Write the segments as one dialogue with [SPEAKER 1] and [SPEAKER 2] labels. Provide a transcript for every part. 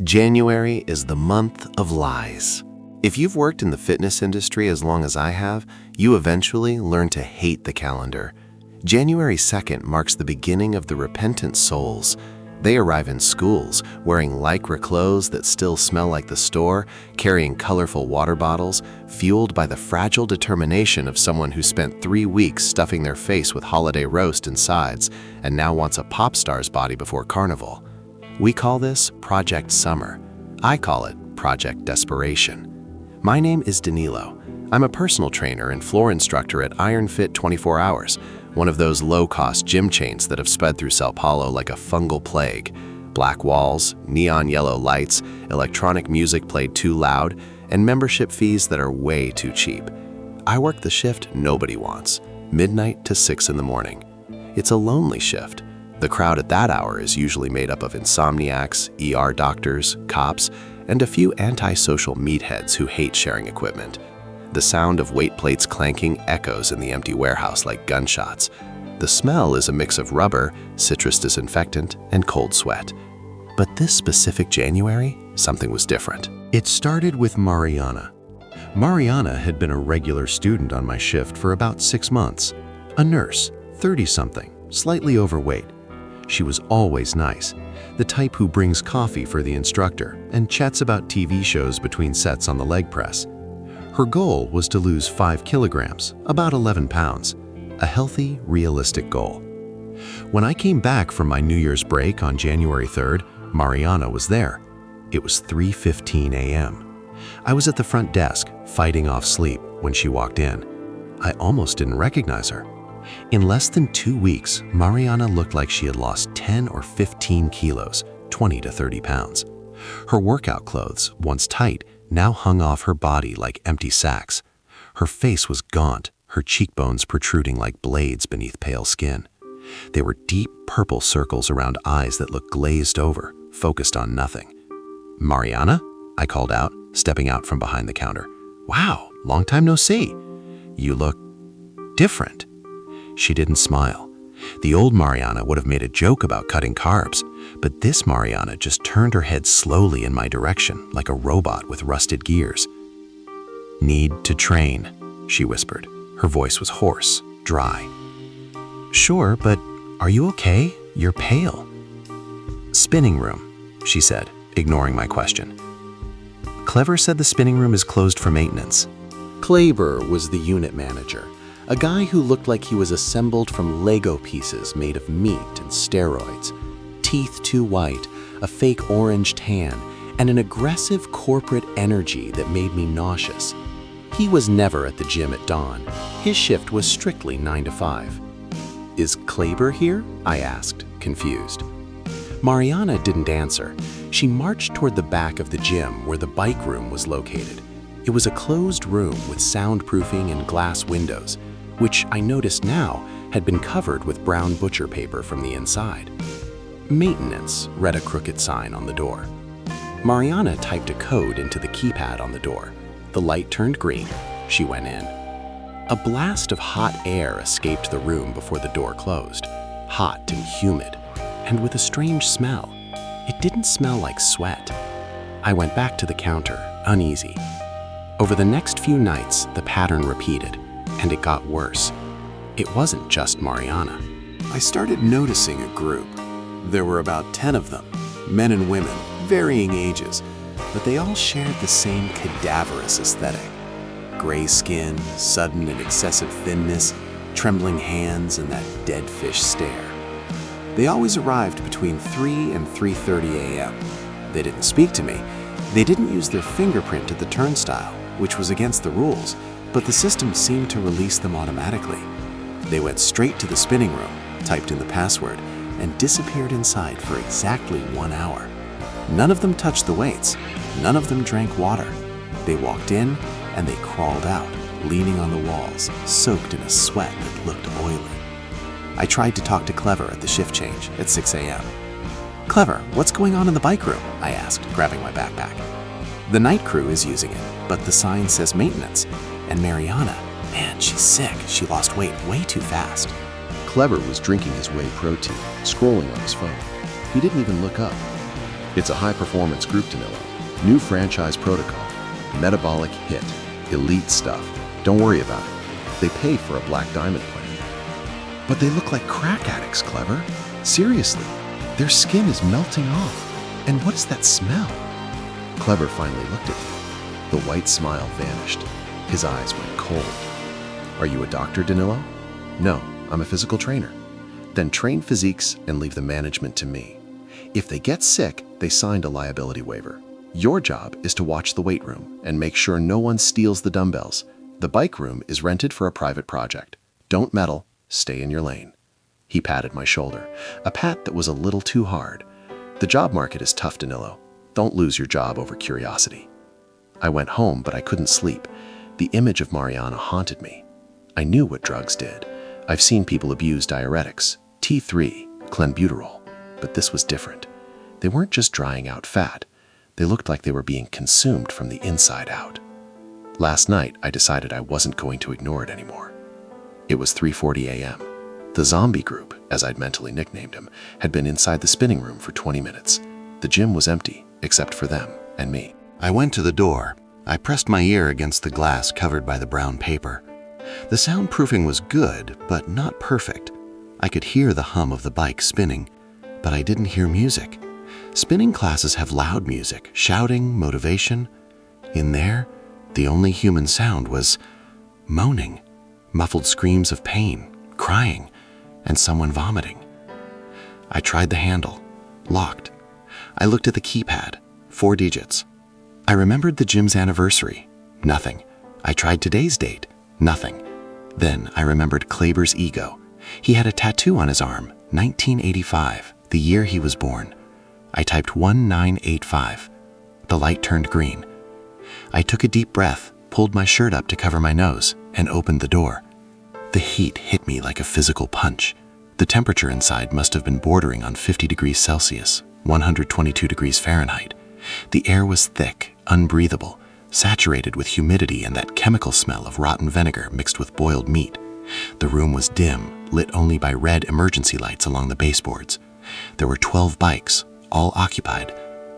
[SPEAKER 1] January is the month of lies. If you've worked in the fitness industry as long as I have, you eventually learn to hate the calendar. January 2nd marks the beginning of the repentant souls. They arrive in schools, wearing lycra clothes that still smell like the store, carrying colorful water bottles, fueled by the fragile determination of someone who spent 3 weeks stuffing their face with holiday roast and sides, and now wants a pop star's body before Carnival. We call this Project Summer. I call it Project Desperation. My name is Danilo. I'm a personal trainer and floor instructor at Iron Fit 24 Hours, one of those low-cost gym chains that have spread through São Paulo like a fungal plague. Black walls, neon yellow lights, electronic music played too loud, and membership fees that are way too cheap. I work the shift nobody wants, midnight to 6 in the morning. It's a lonely shift. The crowd at that hour is usually made up of insomniacs, ER doctors, cops, and a few antisocial meatheads who hate sharing equipment. The sound of weight plates clanking echoes in the empty warehouse like gunshots. The smell is a mix of rubber, citrus disinfectant, and cold sweat. But this specific January, something was different. It started with Mariana. Mariana had been a regular student on my shift for about 6 months. A nurse, 30-something, slightly overweight. She was always nice, the type who brings coffee for the instructor and chats about TV shows between sets on the leg press. Her goal was to lose 5 kilograms, about 11 pounds, a healthy, realistic goal. When I came back from my New Year's break on January 3rd, Mariana was there. It was 3:15 a.m. I was at the front desk, fighting off sleep, when she walked in. I almost didn't recognize her. In less than 2 weeks, Mariana looked like she had lost 10 or 15 kilos, 20 to 30 pounds. Her workout clothes, once tight, now hung off her body like empty sacks. Her face was gaunt, her cheekbones protruding like blades beneath pale skin. There were deep purple circles around eyes that looked glazed over, focused on nothing. "Mariana?" I called out, stepping out from behind the counter. "Wow, long time no see. You look different." She didn't smile. The old Mariana would have made a joke about cutting carbs, but this Mariana just turned her head slowly in my direction, like a robot with rusted gears. "Need to train," she whispered. Her voice was hoarse, dry. "Sure, but are you okay? You're pale." "Spinning room," she said, ignoring my question. "Clever said the spinning room is closed for maintenance." Kleber was the unit manager. A guy who looked like he was assembled from Lego pieces made of meat and steroids. Teeth too white, a fake orange tan, and an aggressive corporate energy that made me nauseous. He was never at the gym at dawn. His shift was strictly 9 to 5. "Is Kleber here?" I asked, confused. Mariana didn't answer. She marched toward the back of the gym where the bike room was located. It was a closed room with soundproofing and glass windows, which I noticed now had been covered with brown butcher paper from the inside. "Maintenance," read a crooked sign on the door. Mariana typed a code into the keypad on the door. The light turned green. She went in. A blast of hot air escaped the room before the door closed, hot and humid, and with a strange smell. It didn't smell like sweat. I went back to the counter, uneasy. Over the next few nights, the pattern repeated, and it got worse. It wasn't just Mariana. I started noticing a group. There were about 10 of them, men and women, varying ages, but they all shared the same cadaverous aesthetic. Gray skin, sudden and excessive thinness, trembling hands, and that dead fish stare. They always arrived between 3 and 3:30 a.m. They didn't speak to me. They didn't use their fingerprint at the turnstile, which was against the rules, but the system seemed to release them automatically. They went straight to the spinning room, typed in the password, and disappeared inside for exactly 1 hour. None of them touched the weights. None of them drank water. They walked in, and they crawled out, leaning on the walls, soaked in a sweat that looked oily. I tried to talk to Clever at the shift change at 6 a.m. "Clever, what's going on in the bike room?" I asked, grabbing my backpack. "The night crew is using it, but the sign says maintenance. And Mariana, man, she's sick. She lost weight way too fast." Clever was drinking his whey protein, scrolling on his phone. He didn't even look up.
[SPEAKER 2] It's a high-performance group, Danilo. New franchise protocol. Metabolic hit. Elite stuff. Don't worry about it. They pay for a black diamond plan. But they look like crack addicts, Clever. Seriously, their skin is melting off. And what is that smell? Clever finally looked at me. The white smile vanished. His eyes went cold. Are you a doctor, Danilo? No, I'm a physical trainer. Then train physiques and leave the management to me. If they get sick, they signed a liability waiver. Your job is to watch the weight room and make sure no one steals the dumbbells. The bike room is rented for a private project. Don't meddle, stay in your lane. He patted my shoulder, a pat that was a little too hard. The job market is tough, Danilo. Don't lose your job over curiosity. I went home, but I couldn't sleep. The image of Mariana haunted me. I knew what drugs did. I've seen people abuse diuretics, T3, clenbuterol, but this was different. They weren't just drying out fat. They looked like they were being consumed from the inside out. Last night, I decided I wasn't going to ignore it anymore. It was 3:40 a.m. The zombie group, as I'd mentally nicknamed him, had been inside the spinning room for 20 minutes. The gym was empty, except for them and me.
[SPEAKER 1] I went to the door. I pressed my ear against the glass covered by the brown paper. The soundproofing was good, but not perfect. I could hear the hum of the bike spinning, but I didn't hear music. Spinning classes have loud music, shouting, motivation. In there, the only human sound was moaning, muffled screams of pain, crying, and someone vomiting. I tried the handle, locked. I looked at the keypad, 4 digits. I remembered the gym's anniversary, nothing. I tried today's date, nothing. Then I remembered Kleber's ego. He had a tattoo on his arm, 1985, the year he was born. I typed 1985. The light turned green. I took a deep breath, pulled my shirt up to cover my nose, and opened the door. The heat hit me like a physical punch. The temperature inside must have been bordering on 50 degrees Celsius, 122 degrees Fahrenheit. The air was thick, unbreathable, saturated with humidity and that chemical smell of rotten vinegar mixed with boiled meat. The room was dim, lit only by red emergency lights along the baseboards. There were 12 bikes, all occupied,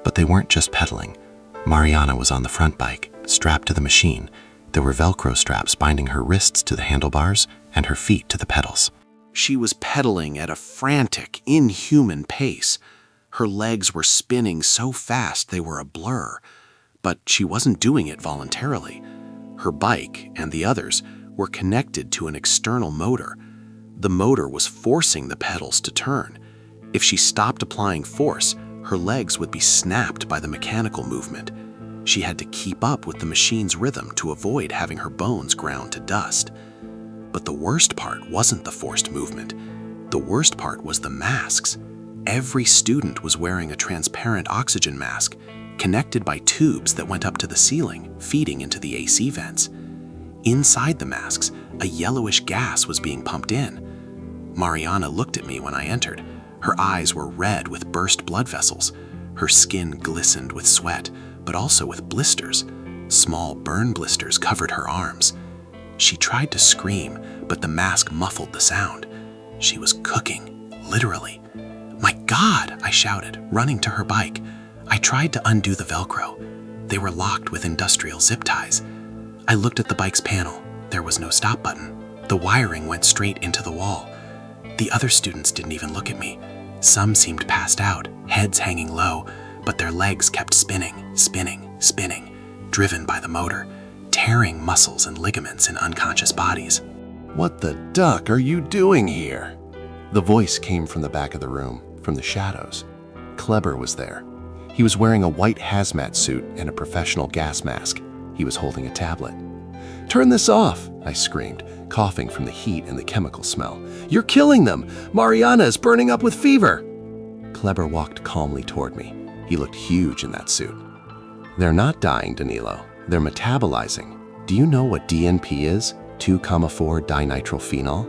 [SPEAKER 1] but they weren't just pedaling. Mariana was on the front bike, strapped to the machine. There were Velcro straps binding her wrists to the handlebars and her feet to the pedals. She was pedaling at a frantic, inhuman pace. Her legs were spinning so fast they were a blur, but she wasn't doing it voluntarily. Her bike and the others were connected to an external motor. The motor was forcing the pedals to turn. If she stopped applying force, her legs would be snapped by the mechanical movement. She had to keep up with the machine's rhythm to avoid having her bones ground to dust. But the worst part wasn't the forced movement. The worst part was the masks. Every student was wearing a transparent oxygen mask, connected by tubes that went up to the ceiling, feeding into the AC vents. Inside the masks, a yellowish gas was being pumped in. Mariana looked at me when I entered. Her eyes were red with burst blood vessels. Her skin glistened with sweat, but also with blisters. Small burn blisters covered her arms. She tried to scream, but the mask muffled the sound. She was cooking, literally. "My God!" I shouted, running to her bike. I tried to undo the Velcro. They were locked with industrial zip ties. I looked at the bike's panel. There was no stop button. The wiring went straight into the wall. The other students didn't even look at me. Some seemed passed out, heads hanging low, but their legs kept spinning, spinning, spinning, driven by the motor, tearing muscles and ligaments in unconscious bodies.
[SPEAKER 2] What the duck are you doing here? The voice came from the back of the room, from the shadows. Kleber was there. He was wearing a white hazmat suit and a professional gas mask. He was holding a tablet. "Turn this off," I screamed, coughing from the heat and the chemical smell. "You're killing them! Mariana is burning up with fever!" Kleber walked calmly toward me. He looked huge in that suit. "They're not dying, Danilo. They're metabolizing. Do you know what DNP is? 2,4-dinitrophenol?"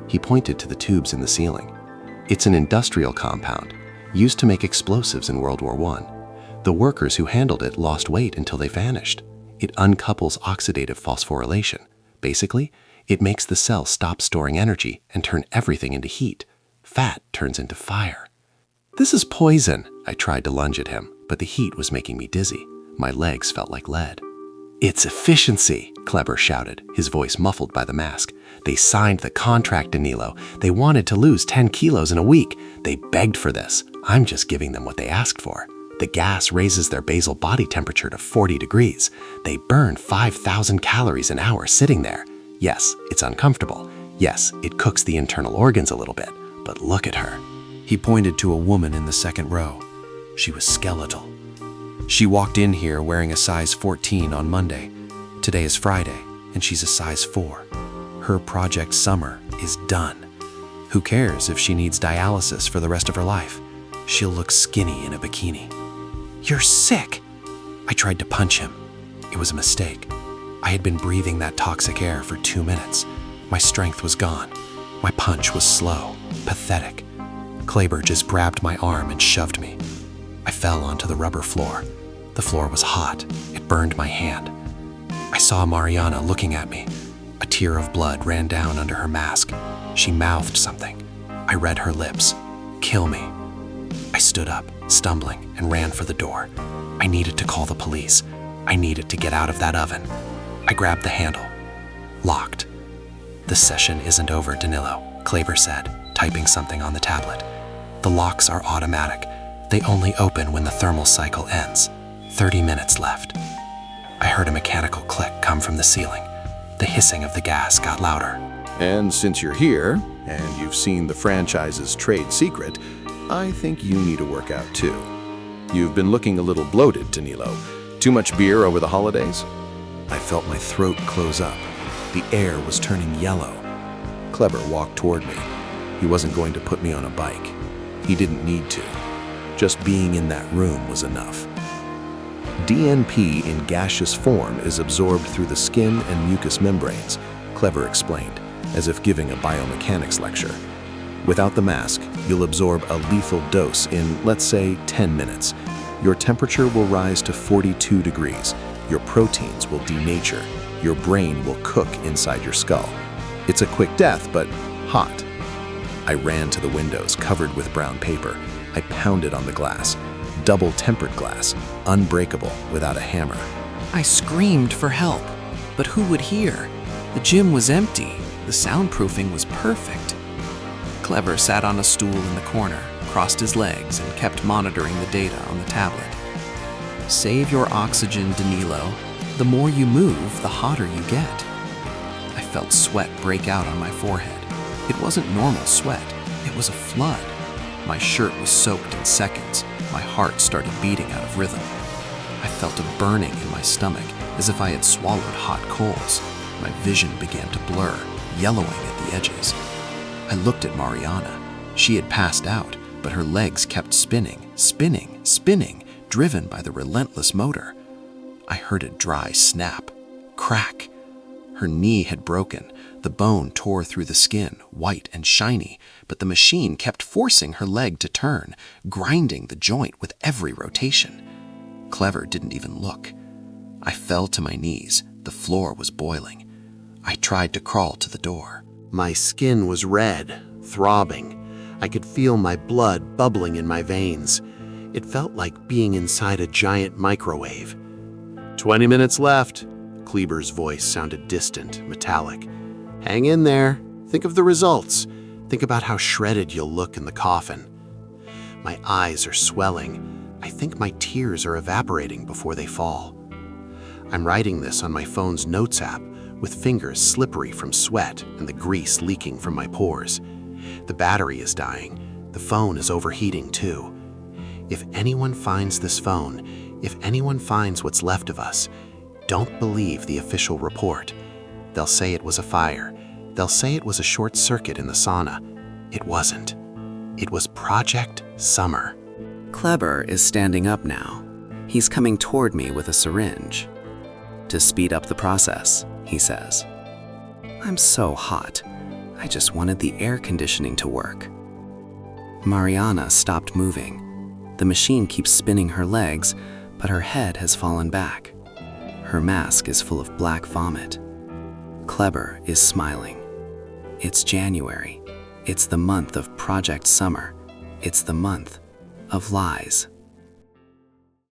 [SPEAKER 2] He pointed to the tubes in the ceiling. "It's an industrial compound, used to make explosives in World War I. The workers who handled it lost weight until they vanished. It uncouples oxidative phosphorylation. Basically, it makes the cell stop storing energy and turn everything into heat. Fat turns into fire."
[SPEAKER 1] This is poison. I tried to lunge at him, but the heat was making me dizzy. My legs felt like lead. It's efficiency, Kleber shouted, his voice muffled by the mask. They signed the contract, Danilo. They wanted to lose 10 kilos in a week. They begged for this. I'm just giving them what they asked for. The gas raises their basal body temperature to 40 degrees. They burn 5,000 calories an hour sitting there. Yes, it's uncomfortable. Yes, it cooks the internal organs a little bit. But look at her. He pointed to a woman in the second row. She was skeletal. She walked in here wearing a size 14 on Monday. Today is Friday, and she's a size 4. Her project summer is done. Who cares if she needs dialysis for the rest of her life? She'll look skinny in a bikini. You're sick! I tried to punch him. It was a mistake. I had been breathing that toxic air for 2 minutes. My strength was gone. My punch was slow, pathetic. Kleber just grabbed my arm and shoved me. I fell onto the rubber floor. The floor was hot. It burned my hand. I saw Mariana looking at me. A tear of blood ran down under her mask. She mouthed something. I read her lips. Kill me. I stood up, stumbling, and ran for the door. I needed to call the police. I needed to get out of that oven. I grabbed the handle. Locked. The session isn't over, Danilo, Kleber said, typing something on the tablet. The locks are automatic. They only open when the thermal cycle ends. 30 minutes left. I heard a mechanical click come from the ceiling. The hissing of the gas got louder.
[SPEAKER 2] And since you're here, and you've seen the franchise's trade secret, I think you need a workout too. You've been looking a little bloated, Danilo. Too much beer over the holidays?
[SPEAKER 1] I felt my throat close up. The air was turning yellow.
[SPEAKER 2] Kleber walked toward me. He wasn't going to put me on a bike. He didn't need to. Just being in that room was enough. DNP in gaseous form is absorbed through the skin and mucous membranes, Kleber explained, as if giving a biomechanics lecture. Without the mask, you'll absorb a lethal dose in, let's say, 10 minutes. Your temperature will rise to 42 degrees. Your proteins will denature. Your brain will cook inside your skull. It's a quick death, but hot. I ran to the windows covered with brown paper. I pounded on the glass. Double-tempered glass, unbreakable without a hammer.
[SPEAKER 3] I screamed for help, but who would hear? The gym was empty. The soundproofing was perfect. Kleber sat on a stool in the corner, crossed his legs, and kept monitoring the data on the tablet. Save your oxygen, Danilo. The more you move, the hotter you get. I felt sweat break out on my forehead. It wasn't normal sweat. It was a flood. My shirt was soaked in seconds. My heart started beating out of rhythm. I felt a burning in my stomach, as if I had swallowed hot coals. My vision began to blur, yellowing at the edges. I looked at Mariana. She had passed out, but her legs kept spinning, driven by the relentless motor. I heard a dry snap, crack. Her knee had broken. The bone tore through the skin, white and shiny, but the machine kept forcing her leg to turn, grinding the joint with every rotation. Kleber didn't even look. I fell to my knees. The floor was boiling. I tried to crawl to the door.
[SPEAKER 1] My skin was red, throbbing. I could feel my blood bubbling in my veins. It felt like being inside a giant microwave. 20 minutes left. Kleber's voice sounded distant, metallic. Hang in there. Think of the results. Think about how shredded you'll look in the coffin. My eyes are swelling. I think my tears are evaporating before they fall. I'm writing this on my phone's notes app with fingers slippery from sweat and the grease leaking from my pores. The battery is dying. The phone is overheating too. If anyone finds this phone, if anyone finds what's left of us, don't believe the official report. They'll say it was a fire. They'll say it was a short circuit in the sauna. It wasn't. It was Project Summer.
[SPEAKER 3] Kleber is standing up now. He's coming toward me with a syringe. To speed up the process, he says. I'm so hot. I just wanted the air conditioning to work. Mariana stopped moving. The machine keeps spinning her legs, but her head has fallen back. Her mask is full of black vomit. Kleber is smiling. It's January. It's the month of Project Summer. It's the month of lies.